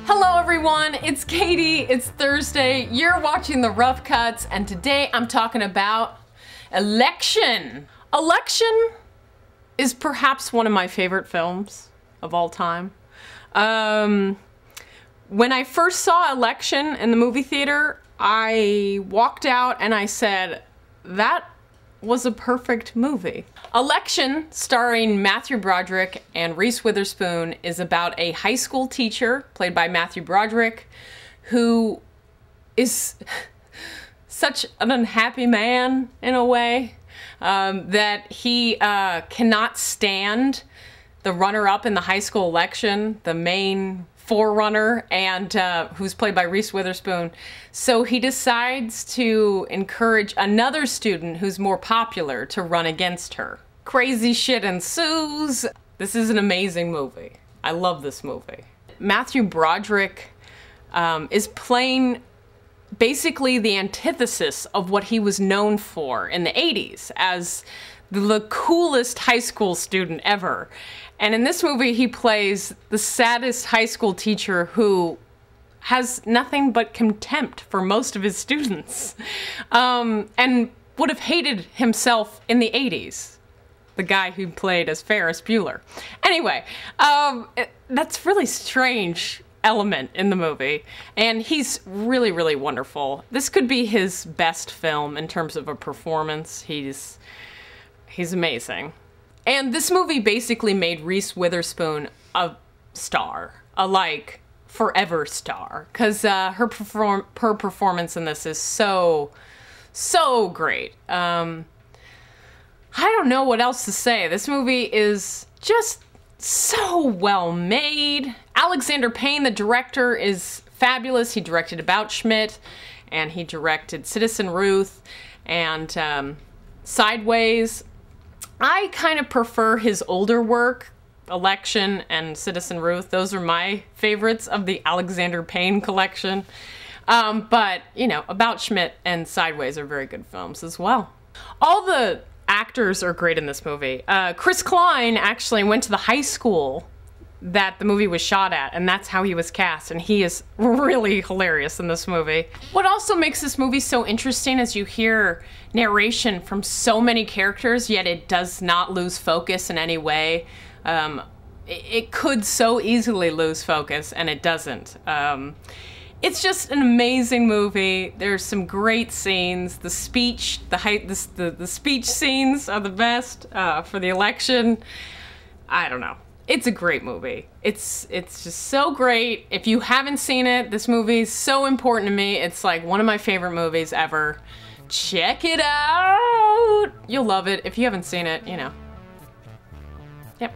Hello everyone, it's Katie, it's Thursday, you're watching The Rough Cuts, and today I'm talking about Election. Election is perhaps one of my favorite films of all time. When I first saw Election in the movie theater, I walked out and I said, that was a perfect movie. Election, starring Matthew Broderick and Reese Witherspoon, is about a high school teacher, played by Matthew Broderick, who is such an unhappy man, in a way, that he cannot stand the runner-up in the high school election, the main forerunner, and who's played by Reese Witherspoon. So he decides to encourage another student who's more popular to run against her. Crazy shit ensues. This is an amazing movie. I love this movie. Matthew Broderick is playing basically the antithesis of what he was known for in the 80s as the coolest high school student ever. And in this movie, he plays the saddest high school teacher who has nothing but contempt for most of his students, and would have hated himself in the 80s. The guy who played as Ferris Bueller. Anyway, that's really strange element in the movie, and he's really, really wonderful. This could be his best film in terms of a performance. He's amazing. And this movie basically made Reese Witherspoon a star, a like forever star, because her performance in this is so great. I don't know what else to say. This movie is just so well made. Alexander Payne, the director, is fabulous. He directed About Schmidt, and he directed Citizen Ruth and Sideways. I kind of prefer his older work, Election and Citizen Ruth. Those are my favorites of the Alexander Payne collection. But, you know, About Schmidt and Sideways are very good films as well. All the actors are great in this movie. Chris Klein actually went to the high school that the movie was shot at, and that's how he was cast, and he is really hilarious in this movie. What also makes this movie so interesting is you hear narration from so many characters, yet it does not lose focus in any way. It could so easily lose focus, and it doesn't. It's just an amazing movie. There's some great scenes. The speech, the speech scenes are the best for the election. I don't know. It's a great movie. It's just so great. If you haven't seen it, this movie is so important to me. It's like one of my favorite movies ever. Check it out. You'll love it. If you haven't seen it, you know. Yep.